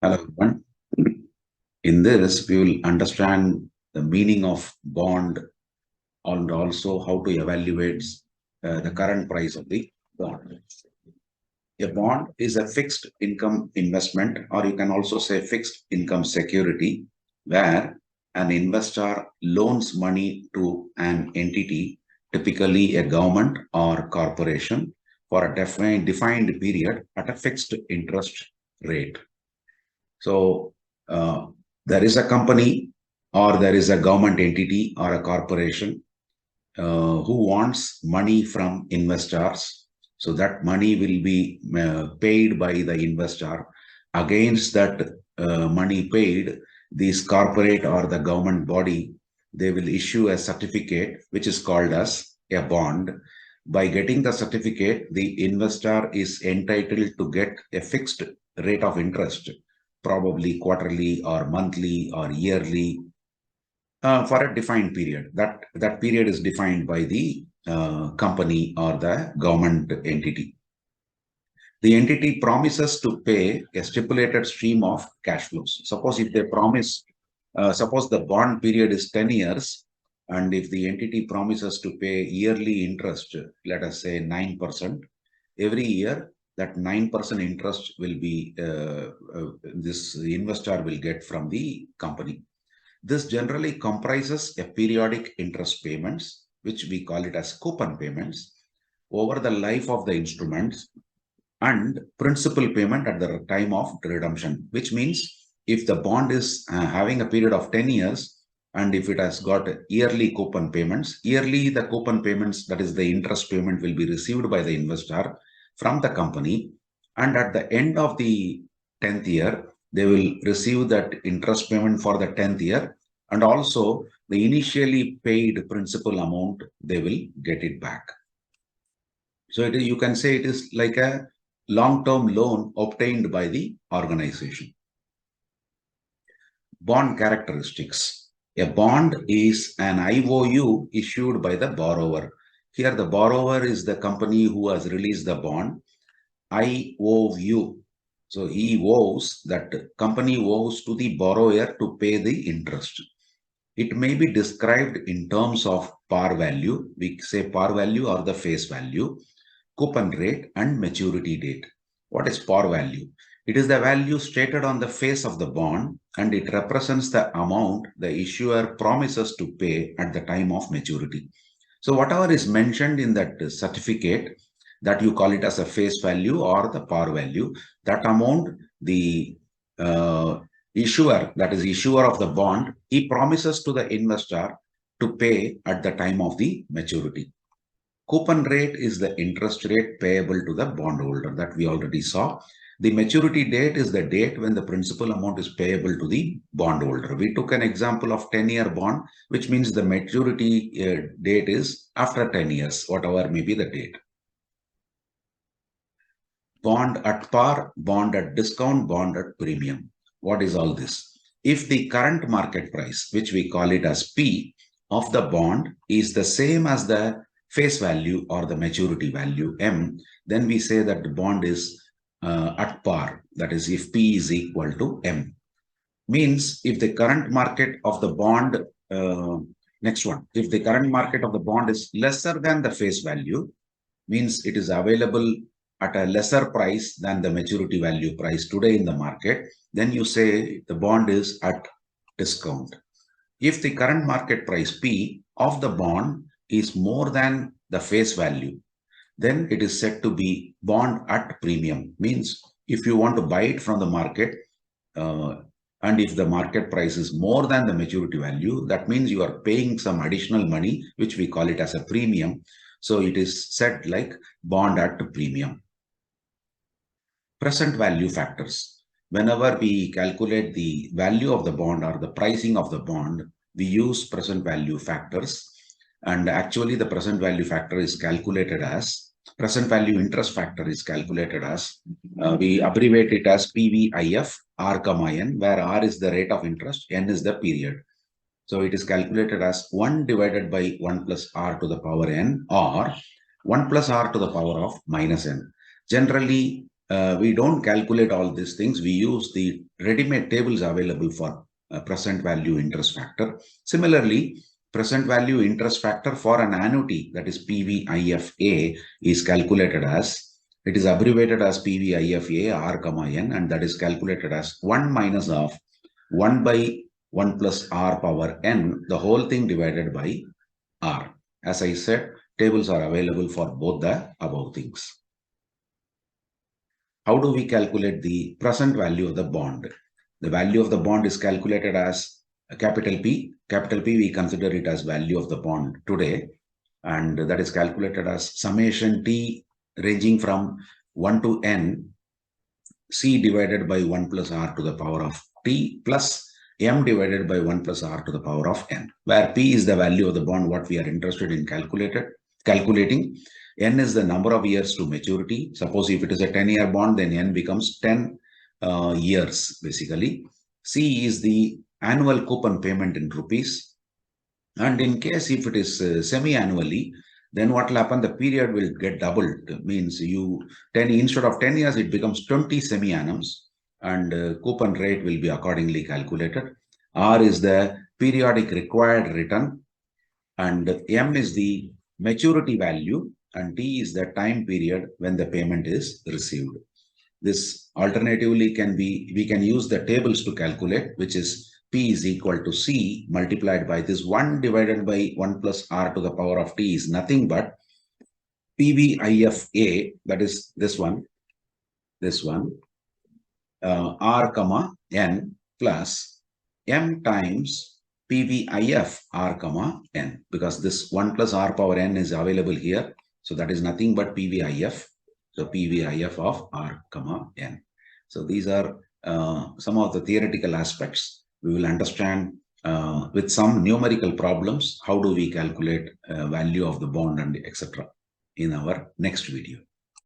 Hello, everyone. In this, we will understand the meaning of bond and also how to evaluate the current price of the bond. A bond is a fixed income investment, or you can also say fixed income security, where an investor loans money to an entity, typically a government or corporation, for a defined period at a fixed interest rate. So there is a company or there is a government entity or a corporation who wants money from investors. So that money will be paid by the investor. Against that money paid, this corporate or the government body, they will issue a certificate which is called as a bond. By getting the certificate, the investor is entitled to get a fixed rate of interest, probably quarterly or monthly or yearly, for a defined period. That period is defined by the company or the government entity. The entity promises to pay a stipulated stream of cash flows. Suppose if they promise, suppose the bond period is 10 years, and if the entity promises to pay yearly interest, let us say 9%, every year, that 9% interest will be, this investor will get from the company. This generally comprises a periodic interest payments, which we call it as coupon payments, over the life of the instruments, and principal payment at the time of redemption, which means if the bond is having a period of 10 years, and if it has got yearly coupon payments, yearly the coupon payments, that is the interest payment, will be received by the investor from the company. And at the end of the 10th year, they will receive that interest payment for the 10th year. And also the initially paid principal amount, they will get it back. So you can say it is like a long-term loan obtained by the organization. Bond characteristics. A bond is an IOU issued by the borrower. Here the borrower is the company who has released the bond. IOU. So he owes, that company owes to the borrower to pay the interest. It may be described in terms of par value. We say par value or the face value, coupon rate, and maturity date. What is par value? It is the value stated on the face of the bond, and it represents the amount the issuer promises to pay at the time of maturity. So whatever is mentioned in that certificate, that you call it as a face value or the par value, that amount the issuer, that is issuer of the bond, he promises to the investor to pay at the time of the maturity. Coupon rate is the interest rate payable to the bondholder, that we already saw. The maturity date is the date when the principal amount is payable to the bondholder. We took an example of 10-year bond, which means the maturity date is after 10 years, whatever may be the date. Bond at par, bond at discount, bond at premium. What is all this? If the current market price, which we call it as P, of the bond is the same as the face value or the maturity value, M, then we say that the bond is at par. That is, if P is equal to M. Means if the current market of the bond, next one, if the current market of the bond is lesser than the face value, means it is available at a lesser price than the maturity value price today in the market, then you say the bond is at discount. If the current market price P of the bond is more than the face value, then it is said to be bond at premium. Means if you want to buy it from the market, and if the market price is more than the maturity value, that means you are paying some additional money, which we call it as a premium. So it is said like bond at premium. Present value factors. Whenever we calculate the value of the bond or the pricing of the bond, we use present value factors. And actually the present value factor is calculated as, present value interest factor is calculated as, we abbreviate it as PVIF, R, N, where R is the rate of interest, N is the period. So it is calculated as 1 divided by 1 plus R to the power N, or 1 plus R to the power of minus N. Generally, we don't calculate all these things. We use the ready-made tables available for present value interest factor. Similarly, present value interest factor for an annuity, that is PVIFA, is calculated as, it is abbreviated as PVIFA R comma N, and that is calculated as 1 minus of 1 by 1 plus R power N, the whole thing divided by R. As I said, tables are available for both the above things. How do we calculate the present value of the bond? The value of the bond is calculated as a capital P. Capital P, we consider it as value of the bond today, and that is calculated as summation T ranging from 1 to N, C divided by 1 plus R to the power of T plus M divided by 1 plus R to the power of N, where P is the value of the bond what we are interested in calculating. N is the number of years to maturity. Suppose if it is a 10-year bond, then N becomes 10 years basically. C is the annual coupon payment in rupees. And in case if it is semi-annually, then what will happen? The period will get doubled. Means instead of 10 years, it becomes 20 semi-annums, and coupon rate will be accordingly calculated. R is the periodic required return, and M is the maturity value, and T is the time period when the payment is received. This alternatively we can use the tables to calculate, which is P is equal to C multiplied by this 1 divided by 1 plus R to the power of T is nothing but PVIFA, that is this one, R comma N plus M times PVIF R comma N, because this 1 plus R power N is available here. So that is nothing but PVIF. So PVIF of R comma N. So these are some of the theoretical aspects. We will understand with some numerical problems, how do we calculate value of the bond and etc. in our next video.